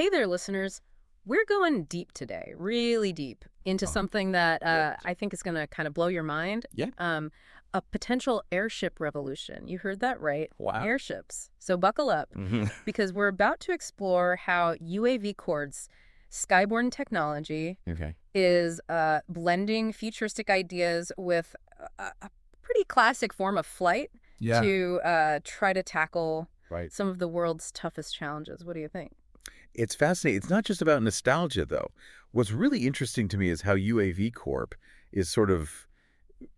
Hey there, listeners. We're going deep today, really deep, into something that I think is going to kind of blow your mind. Yeah. A potential airship revolution. You heard that right. Wow. Airships. So buckle up, because we're about to explore how UAV Corp's skyborne technology Okay. is blending futuristic ideas with a pretty classic form of flight to try to tackle some of the world's toughest challenges. What do you think? It's fascinating. It's not just about nostalgia, though. What's really interesting to me is how UAV Corp is sort of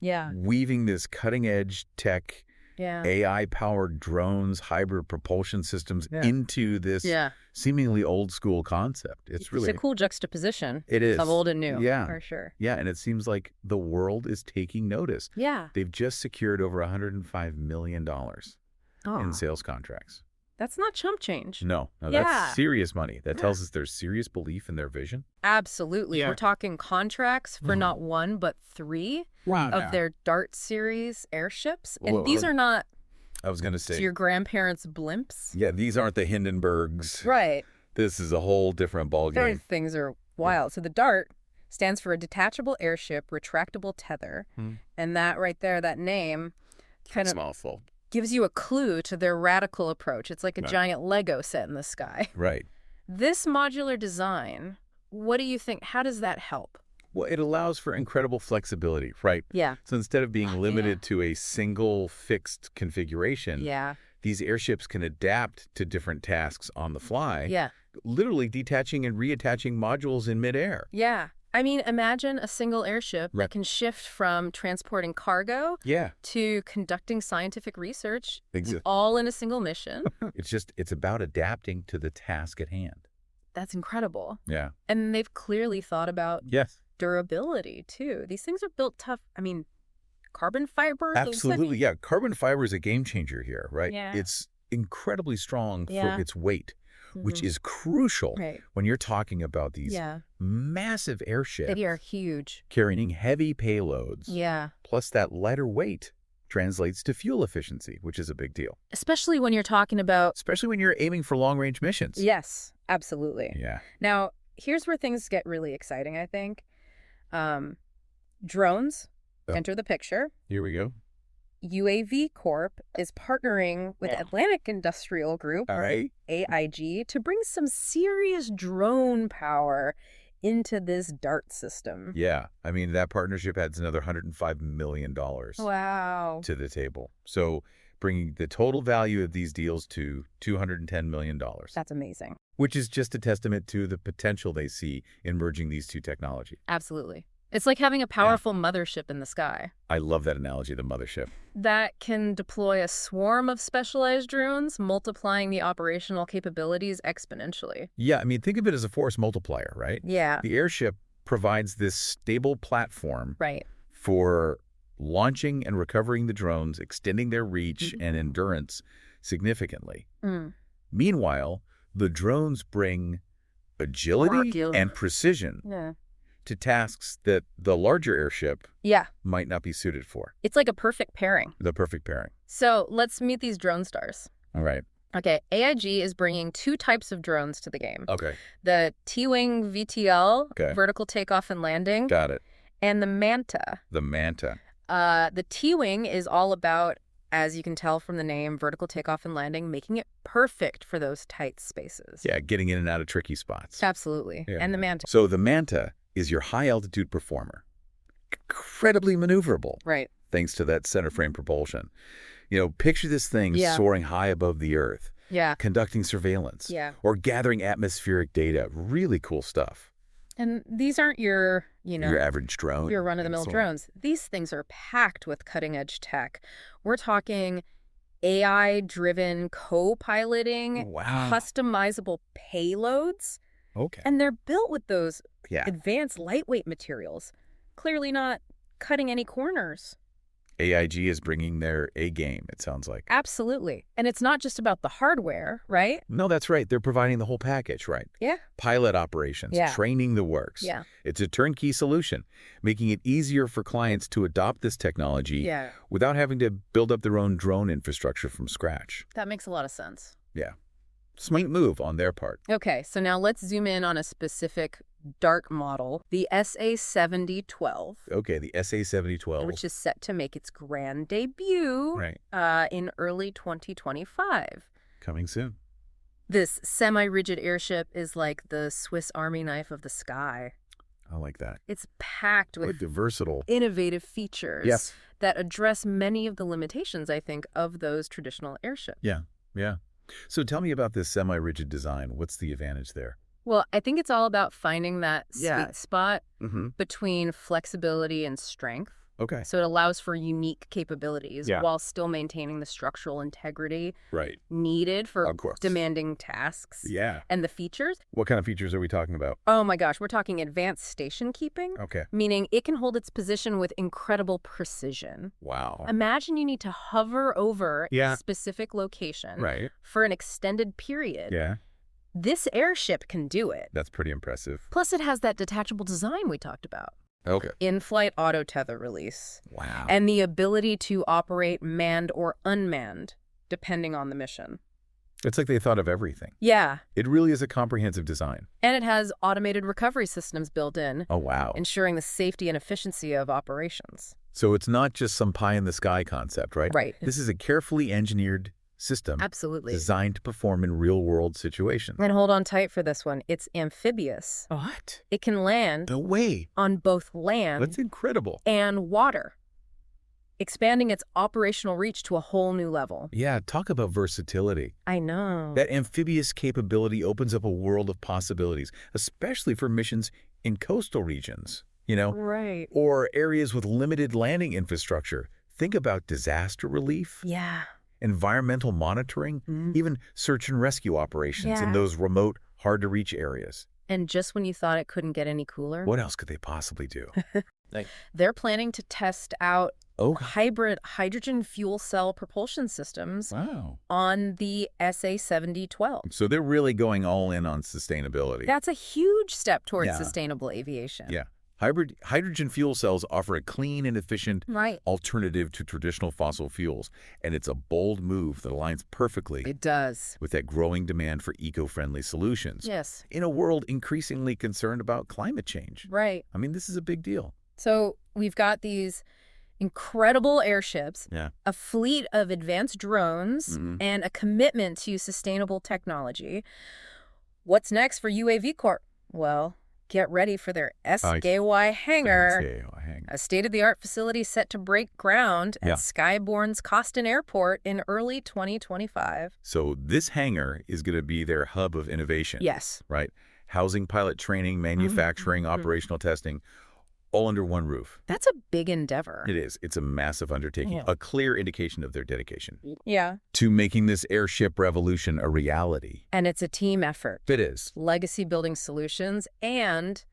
weaving this cutting-edge tech, AI-powered drones, hybrid propulsion systems into this seemingly old-school concept. It's really a cool juxtaposition. It is. Of old and new, yeah, for sure. Yeah, and it seems like the world is taking notice. Yeah. They've just secured over $105 million in sales contracts. That's not chump change. No, that's serious money. That tells us there's serious belief in their vision. Absolutely. We're talking contracts for not one, but three of their DART series airships. And these are not, I was going to say, your grandparents' blimps. Yeah, these aren't the Hindenburgs. Right. This is a whole different ballgame. Those things are wild. So the DART stands for a detachable airship, retractable tether. And that right there, that name, kind of mouthful, gives you a clue to their radical approach. It's like a giant Lego set in the sky. Right. This modular design, what do you think? How does that help? Well, it allows for incredible flexibility, right? Yeah. So instead of being limited to a single fixed configuration, these airships can adapt to different tasks on the fly. Yeah. Literally detaching and reattaching modules in midair. Yeah. I mean, imagine a single airship that can shift from transporting cargo to conducting scientific research, all in a single mission. It's about adapting to the task at hand. That's incredible. Yeah. And they've clearly thought about durability, too. These things are built tough. I mean, carbon fiber? Absolutely, yeah. Carbon fiber is a game changer here, right? Yeah. It's incredibly strong for its weight, which is crucial when you're talking about these massive airships. They are huge. Carrying heavy payloads. Yeah. Plus that lighter weight translates to fuel efficiency, which is a big deal. Especially when you're talking about... Especially when you're aiming for long-range missions. Yes, absolutely. Yeah. Now, here's where things get really exciting, I think. Drones enter the picture. Here we go. UAV Corp is partnering with Atlantic Industrial Group, AIG, to bring some serious drone power into this DART system. Yeah. I mean, that partnership adds another $105 million to the table. So bringing the total value of these deals to $210 million. That's amazing. Which is just a testament to the potential they see in merging these two technologies. Absolutely. It's like having a powerful mothership in the sky. I love that analogy, the mothership. That can deploy a swarm of specialized drones, multiplying the operational capabilities exponentially. Yeah, I mean, think of it as a force multiplier, right? Yeah. The airship provides this stable platform for launching and recovering the drones, extending their reach and endurance significantly. Meanwhile, the drones bring agility and precision to tasks that the larger airship might not be suited for. It's like a perfect pairing. The perfect pairing. So let's meet these drone stars. All right. Okay, AIG is bringing two types of drones to the game. Okay. The T-Wing VTL, vertical takeoff and landing. Got it. And the Manta. The Manta. The T-Wing is all about, as you can tell from the name, vertical takeoff and landing, making it perfect for those tight spaces. Yeah, getting in and out of tricky spots. Absolutely. Yeah. And the Manta. So the Manta is your high-altitude performer. Incredibly maneuverable. Right. Thanks to that center frame propulsion. You know, picture this thing soaring high above the Earth. Yeah. Conducting surveillance. Yeah. Or gathering atmospheric data. Really cool stuff. And these aren't your, your average drone. Your run-of-the-mill drones. These things are packed with cutting-edge tech. We're talking AI-driven co-piloting, customizable payloads. Okay. And they're built with those advanced lightweight materials. Clearly not cutting any corners. AIG is bringing their A game, it sounds like. Absolutely. And it's not just about the hardware, right? No, that's right. They're providing the whole package, right? Yeah. Pilot operations, training the works. Yeah. It's a turnkey solution, making it easier for clients to adopt this technology without having to build up their own drone infrastructure from scratch. That makes a lot of sense. Yeah. Smart move on their part. Okay, so now let's zoom in on a specific DART model, the SA70-12. Okay, the SA70-12. Which is set to make its grand debut in early 2025. Coming soon. This semi-rigid airship is like the Swiss Army knife of the sky. I like that. It's packed with versatile, innovative features that address many of the limitations, I think, of those traditional airships. Yeah. So tell me about this semi-rigid design. What's the advantage there? Well, I think it's all about finding that sweet spot between flexibility and strength. Okay. So it allows for unique capabilities while still maintaining the structural integrity needed for demanding tasks. Yeah. And the features. What kind of features are we talking about? Oh my gosh, we're talking advanced station keeping. Okay. Meaning it can hold its position with incredible precision. Wow. Imagine you need to hover over a specific location for an extended period. Yeah. This airship can do it. That's pretty impressive. Plus it has that detachable design we talked about. Okay. In-flight auto tether release. Wow. And the ability to operate manned or unmanned, depending on the mission. It's like they thought of everything. Yeah. It really is a comprehensive design. And it has automated recovery systems built in. Oh, wow. Ensuring the safety and efficiency of operations. So it's not just some pie-in-the-sky concept, right? Right. This is a carefully engineered system designed to perform in real-world situations. And hold on tight for this one. It's amphibious. What? It can land No way. on both land That's incredible. and water, expanding its operational reach to a whole new level. Yeah, talk about versatility. I know. That amphibious capability opens up a world of possibilities, especially for missions in coastal regions, Right. or areas with limited landing infrastructure. Think about disaster relief. Yeah. Environmental monitoring, even search and rescue operations in those remote, hard-to-reach areas. And just when you thought it couldn't get any cooler, What else could they possibly do? they're planning to test out hybrid hydrogen fuel cell propulsion systems on the SA70-12. So they're really going all in on sustainability. That's a huge step towards sustainable aviation. Yeah. Hydrogen fuel cells offer a clean and efficient alternative to traditional fossil fuels, and it's a bold move that aligns perfectly with that growing demand for eco-friendly solutions. Yes. In a world increasingly concerned about climate change. Right. I mean, this is a big deal. So we've got these incredible airships, a fleet of advanced drones, and a commitment to sustainable technology. What's next for UAV Corp? Well, get ready for their SKY hangar, a state-of-the-art facility set to break ground at Skyborne's Costin Airport in early 2025. So this hangar is going to be their hub of innovation. Yes. Right? Housing pilot training, manufacturing, operational testing, all under one roof. That's a big endeavor. It is. It's a massive undertaking, a clear indication of their dedication. Yeah. To making this airship revolution a reality. And it's a team effort. It is. Legacy Building Solutions and,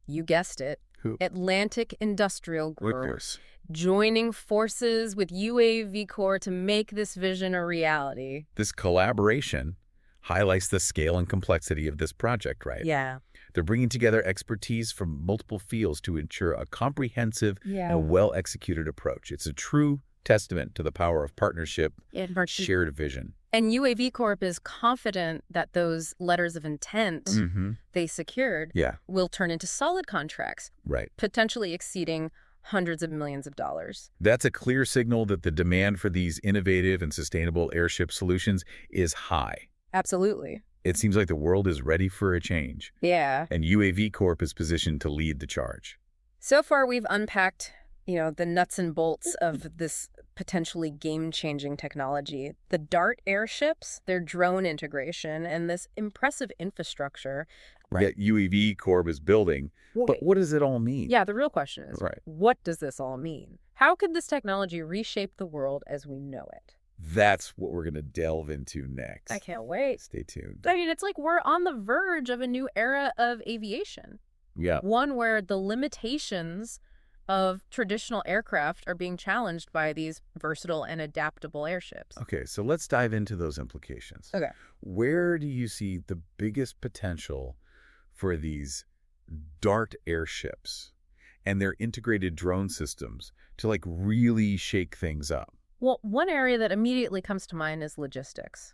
you guessed it, Atlantic Industrial Group. Of course. Joining forces with UAV Corp to make this vision a reality. This collaboration highlights the scale and complexity of this project, right? Yeah. They're bringing together expertise from multiple fields to ensure a comprehensive and well-executed approach. It's a true testament to the power of partnership, shared vision. And UAV Corp is confident that those letters of intent they secured will turn into solid contracts, potentially exceeding hundreds of millions of dollars. That's a clear signal that the demand for these innovative and sustainable airship solutions is high. Absolutely. It seems like the world is ready for a change. Yeah. And UAV Corp is positioned to lead the charge. So far, we've unpacked, the nuts and bolts of this potentially game-changing technology. The DART airships, their drone integration, and this impressive infrastructure. That UAV Corp is building. But what does it all mean? Yeah, the real question is, what does this all mean? How could this technology reshape the world as we know it? That's what we're going to delve into next. I can't wait. Stay tuned. I mean, it's like we're on the verge of a new era of aviation. Yeah. One where the limitations of traditional aircraft are being challenged by these versatile and adaptable airships. Okay, so let's dive into those implications. Okay. Where do you see the biggest potential for these DART airships and their integrated drone systems to really shake things up? Well, one area that immediately comes to mind is logistics.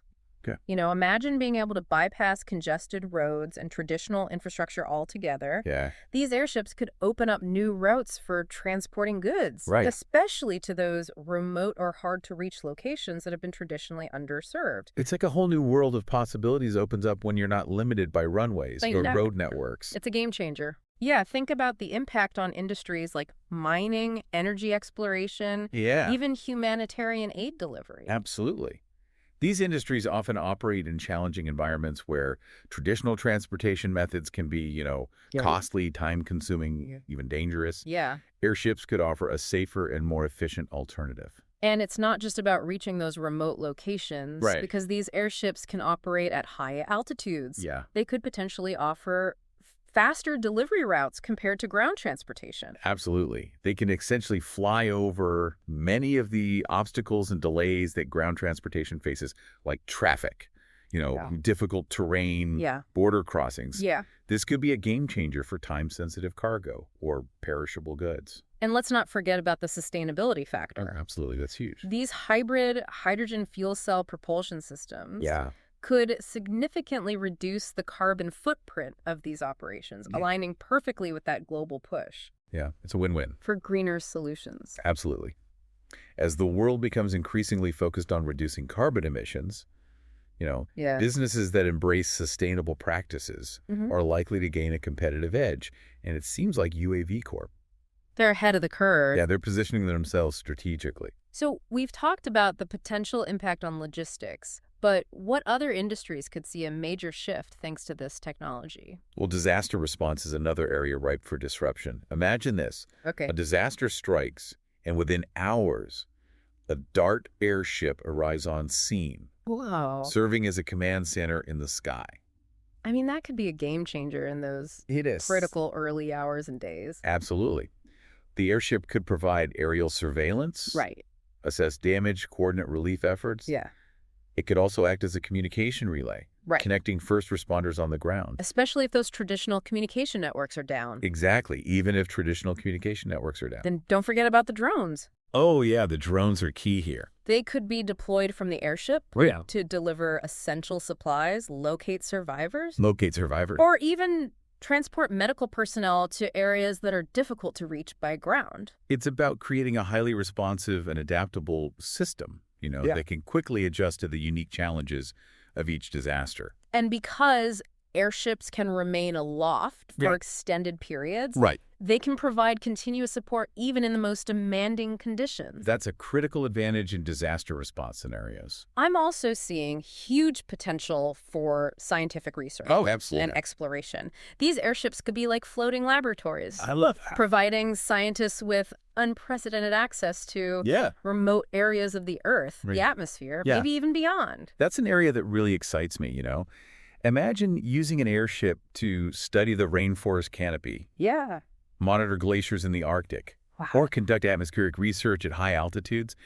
Okay. Imagine being able to bypass congested roads and traditional infrastructure altogether. Yeah. These airships could open up new routes for transporting goods, Right. especially to those remote or hard-to-reach locations that have been traditionally underserved. It's like a whole new world of possibilities opens up when you're not limited by runways or road networks. It's a game changer. Yeah, think about the impact on industries like mining, energy exploration, even humanitarian aid delivery. Absolutely. These industries often operate in challenging environments where traditional transportation methods can be, costly, time-consuming, even dangerous. Yeah. Airships could offer a safer and more efficient alternative. And it's not just about reaching those remote locations, because these airships can operate at high altitudes. Yeah. They could potentially offer faster delivery routes compared to ground transportation. Absolutely. They can essentially fly over many of the obstacles and delays that ground transportation faces, like traffic, difficult terrain, border crossings. Yeah. This could be a game changer for time-sensitive cargo or perishable goods. And let's not forget about the sustainability factor. Oh, absolutely. That's huge. These hybrid hydrogen fuel cell propulsion systems could significantly reduce the carbon footprint of these operations, aligning perfectly with that global push. Yeah, it's a win-win. For greener solutions. Absolutely. As the world becomes increasingly focused on reducing carbon emissions, businesses that embrace sustainable practices are likely to gain a competitive edge. And it seems like UAV Corp. They're ahead of the curve. Yeah, they're positioning themselves strategically. So we've talked about the potential impact on logistics, but what other industries could see a major shift thanks to this technology? Well, disaster response is another area ripe for disruption. Imagine this. Okay. A disaster strikes, and within hours, a DART airship arrives on scene. Wow. Serving as a command center in the sky. I mean, that could be a game changer in those critical early hours and days. Absolutely. The airship could provide aerial surveillance, assess damage, coordinate relief efforts. Yeah. It could also act as a communication relay, connecting first responders on the ground. Especially if those traditional communication networks are down. Exactly, even if traditional communication networks are down. Then don't forget about the drones. Oh, yeah, the drones are key here. They could be deployed from the airship to deliver essential supplies, locate survivors. Or even transport medical personnel to areas that are difficult to reach by ground. It's about creating a highly responsive and adaptable system, that can quickly adjust to the unique challenges of each disaster. And because airships can remain aloft for extended periods, they can provide continuous support even in the most demanding conditions. That's a critical advantage in disaster response scenarios. I'm also seeing huge potential for scientific research and exploration. These airships could be like floating laboratories. I love that. Providing scientists with unprecedented access to remote areas of the Earth, the atmosphere, maybe even beyond. That's an area that really excites me, Imagine using an airship to study the rainforest canopy. Yeah. Monitor glaciers in the Arctic, or conduct atmospheric research at high altitudes.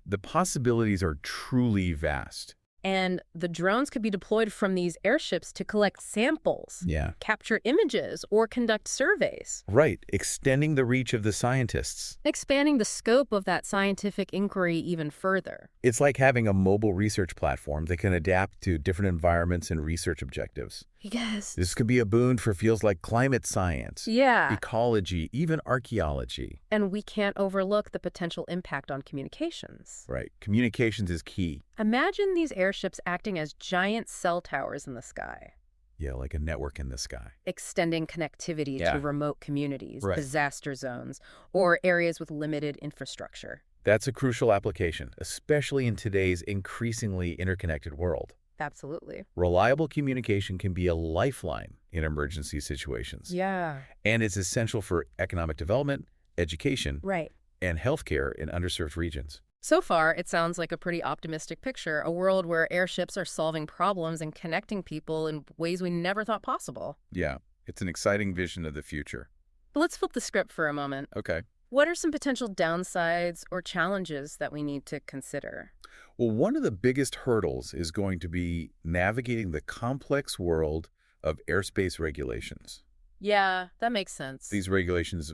The possibilities are truly vast. And the drones could be deployed from these airships to collect samples, capture images, or conduct surveys. Right, extending the reach of the scientists. Expanding the scope of that scientific inquiry even further. It's like having a mobile research platform that can adapt to different environments and research objectives. Yes. This could be a boon for fields like climate science, ecology, even archaeology. And we can't overlook the potential impact on communications. Right. Communications is key. Imagine these airships acting as giant cell towers in the sky. Yeah, like a network in the sky. Extending connectivity to remote communities, disaster zones, or areas with limited infrastructure. That's a crucial application, especially in today's increasingly interconnected world. Absolutely. Reliable communication can be a lifeline in emergency situations. Yeah. And it's essential for economic development, education, and healthcare in underserved regions. So far, it sounds like a pretty optimistic picture, a world where airships are solving problems and connecting people in ways we never thought possible. Yeah, it's an exciting vision of the future. But let's flip the script for a moment. Okay. What are some potential downsides or challenges that we need to consider? Well, one of the biggest hurdles is going to be navigating the complex world of airspace regulations. Yeah, that makes sense. These regulations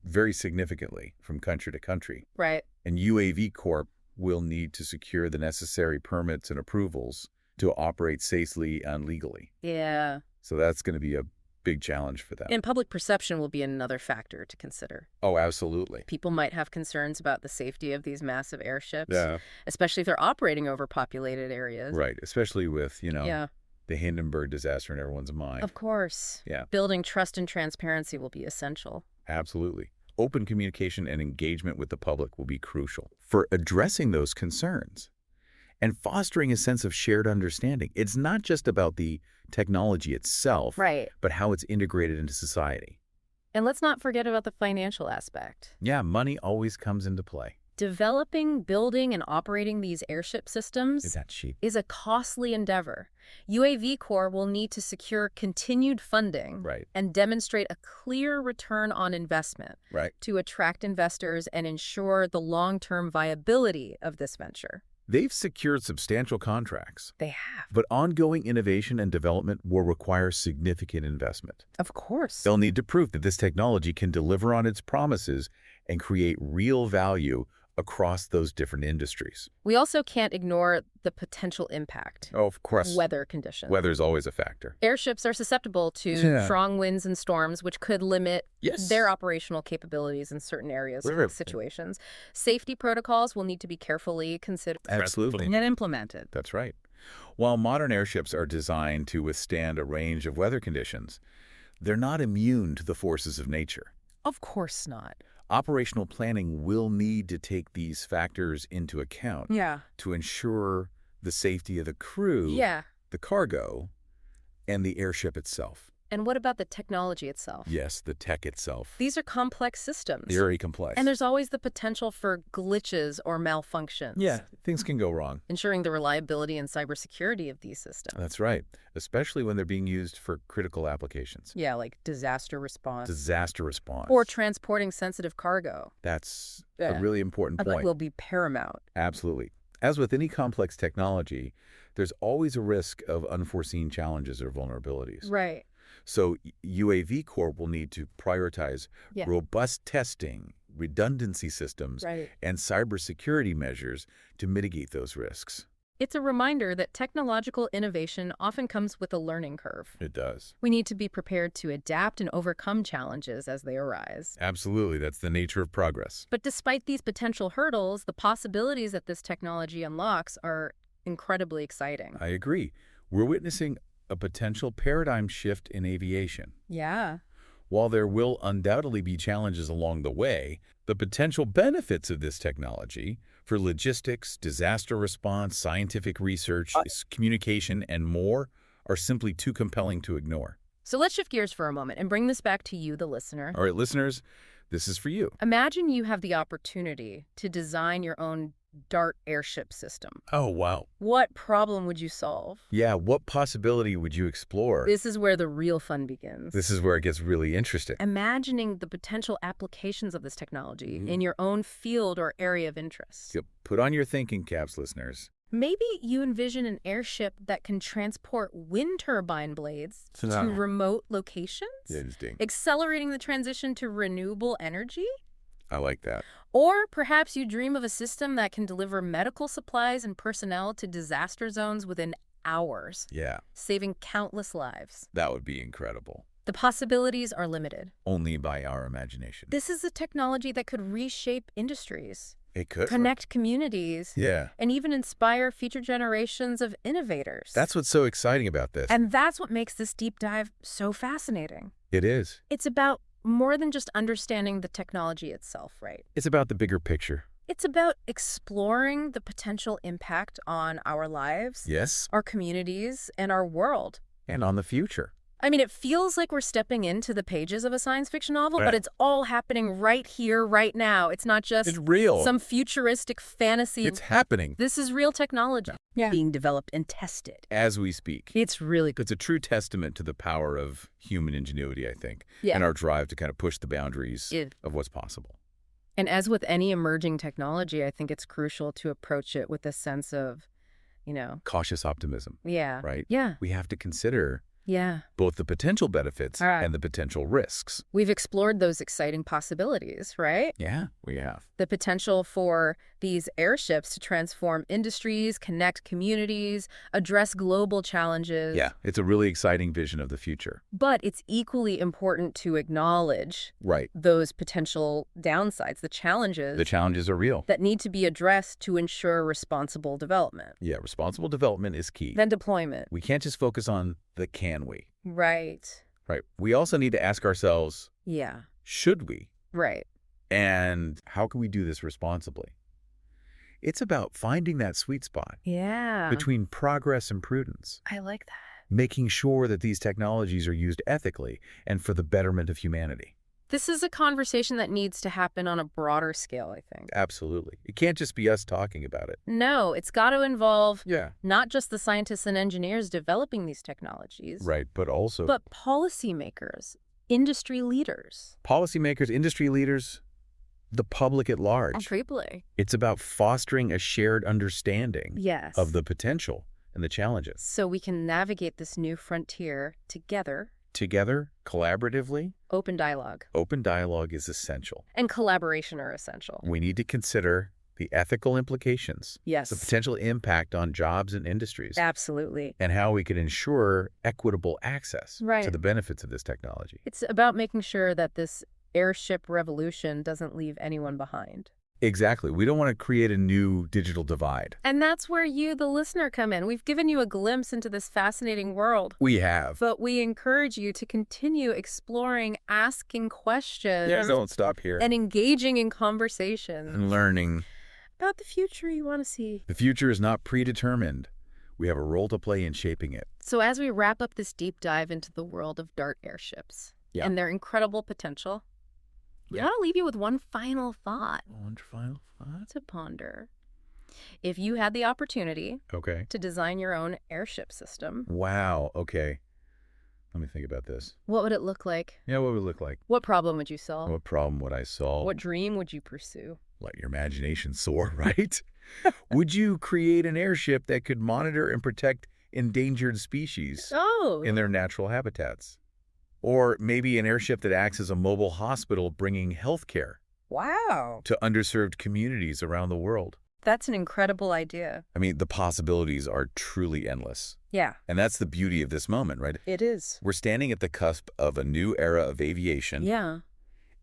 vary significantly from country to country. Right. And UAV Corp will need to secure the necessary permits and approvals to operate safely and legally. Yeah. So that's going to be a big challenge for them. And public perception will be another factor to consider. Oh, absolutely. People might have concerns about the safety of these massive airships, Yeah. especially if they're operating over populated areas. Right, especially with, the Hindenburg disaster in everyone's mind. Of course. Yeah. Building trust and transparency will be essential. Absolutely. Open communication and engagement with the public will be crucial for addressing those concerns and fostering a sense of shared understanding. It's not just about the technology itself, right, but how it's integrated into society. And let's not forget about the financial aspect. Yeah, money always comes into play. Developing, building, and operating these airship systems is a costly endeavor. UAV Corp will need to secure continued funding and demonstrate a clear return on investment to attract investors and ensure the long-term viability of this venture. They've secured substantial contracts. They have. But ongoing innovation and development will require significant investment. Of course. They'll need to prove that this technology can deliver on its promises and create real value across those different industries. We also can't ignore the potential impact. Oh, of course. Weather conditions. Weather's always a factor. Airships are susceptible to strong winds and storms, which could limit their operational capabilities in certain areas or situations. Safety protocols will need to be carefully considered Absolutely. and implemented. That's right. While modern airships are designed to withstand a range of weather conditions, they're not immune to the forces of nature. Of course not. Operational planning will need to take these factors into account to ensure the safety of the crew, the cargo, and the airship itself. And what about the technology itself? Yes, the tech itself. These are complex systems. Very complex. And there's always the potential for glitches or malfunctions. Yeah, things can go wrong. Ensuring the reliability and cybersecurity of these systems. That's right, especially when they're being used for critical applications. Yeah, like disaster response. Disaster response. Or transporting sensitive cargo. That's a really important point. That will be paramount. Absolutely. As with any complex technology, there's always a risk of unforeseen challenges or vulnerabilities. Right. So UAV Corp will need to prioritize robust testing, redundancy systems, and cybersecurity measures to mitigate those risks. It's a reminder that technological innovation often comes with a learning curve. It does. We need to be prepared to adapt and overcome challenges as they arise. Absolutely. That's the nature of progress. But despite these potential hurdles, the possibilities that this technology unlocks are incredibly exciting. I agree. We're witnessing a potential paradigm shift in aviation. Yeah. While there will undoubtedly be challenges along the way, the potential benefits of this technology for logistics, disaster response, scientific research, communication, and more are simply too compelling to ignore. So let's shift gears for a moment and bring this back to you, the listener. All right, listeners, this is for you. Imagine you have the opportunity to design your own DART airship system. Oh, wow. What problem would you solve? Yeah, what possibility would you explore? This is where the real fun begins. This is where it gets really interesting. Imagining the potential applications of this technology in your own field or area of interest. Yep. Put on your thinking caps, listeners. Maybe you envision an airship that can transport wind turbine blades to remote locations, accelerating the transition to renewable energy. I like that. Or perhaps you dream of a system that can deliver medical supplies and personnel to disaster zones within hours. Yeah. Saving countless lives. That would be incredible. The possibilities are limited. Only by our imagination. This is a technology that could reshape industries. It could. Connect communities. Yeah. And even inspire future generations of innovators. That's what's so exciting about this. And that's what makes this deep dive so fascinating. It is. It's about more than just understanding the technology itself, right? It's about the bigger picture. It's about exploring the potential impact on our lives, our communities, and our world. And on the future. I mean, it feels like we're stepping into the pages of a science fiction novel, but it's all happening right here, right now. It's not just it's real. Some futuristic fantasy. It's happening. This is real technology being developed and tested. As we speak. It's really good. It's a true testament to the power of human ingenuity, I think, and our drive to kind of push the boundaries of what's possible. And as with any emerging technology, I think it's crucial to approach it with a sense of, cautious optimism. Yeah. Right? Yeah. We have to consider Yeah. Both the potential benefits and the potential risks. We've explored those exciting possibilities, right? Yeah, we have. The potential for these airships to transform industries, connect communities, address global challenges. Yeah, it's a really exciting vision of the future. But it's equally important to acknowledge those potential downsides, the challenges. The challenges are real. That need to be addressed to ensure responsible development. Yeah, responsible development is key. Then deployment. We can't just focus on the can we. Right. Right. We also need to ask ourselves, should we? Right. And how can we do this responsibly? It's about finding that sweet spot between progress and prudence. I like that. Making sure that these technologies are used ethically and for the betterment of humanity. This is a conversation that needs to happen on a broader scale, I think. Absolutely. It can't just be us talking about it. No, it's got to involve not just the scientists and engineers developing these technologies. Right, but also... But policymakers, industry leaders. Policymakers, industry leaders, the public at large. Completely. It's about fostering a shared understanding of the potential and the challenges. So we can navigate this new frontier together. Together, collaboratively. Open dialogue. Open dialogue is essential. And collaboration are essential. We need to consider the ethical implications. Yes. The potential impact on jobs and industries. Absolutely. And how we can ensure equitable access to the benefits of this technology. It's about making sure that this airship revolution doesn't leave anyone behind. Exactly. We don't want to create a new digital divide. And that's where you, the listener, come in. We've given you a glimpse into this fascinating world. We have. But we encourage you to continue exploring, asking questions. Yeah, don't stop here. And engaging in conversations. And learning. About the future you want to see. The future is not predetermined. We have a role to play in shaping it. So as we wrap up this deep dive into the world of DART airships and their incredible potential, we want to leave you with one final thought. One final thought? To ponder. If you had the opportunity to design your own airship system. Wow. Okay. Let me think about this. What would it look like? Yeah, what would it look like? What problem would you solve? What problem would I solve? What dream would you pursue? Let your imagination soar, right? Would you create an airship that could monitor and protect endangered species in their natural habitats? Or maybe an airship that acts as a mobile hospital bringing health care to underserved communities around the world. That's an incredible idea. I mean, the possibilities are truly endless. Yeah. And that's the beauty of this moment, right? It is. We're standing at the cusp of a new era of aviation. Yeah.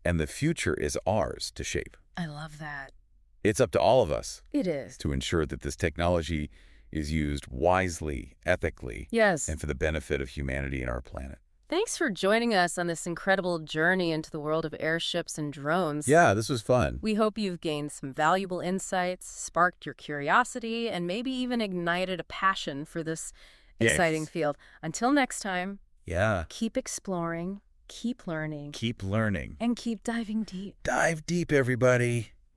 And the future is ours to shape. I love that. It's up to all of us. It is. To ensure that this technology is used wisely, ethically. Yes. And for the benefit of humanity and our planet. Thanks for joining us on this incredible journey into the world of airships and drones. Yeah, this was fun. We hope you've gained some valuable insights, sparked your curiosity, and maybe even ignited a passion for this exciting field. Until next time, keep exploring, keep learning. Keep learning. And keep diving deep. Dive deep, everybody.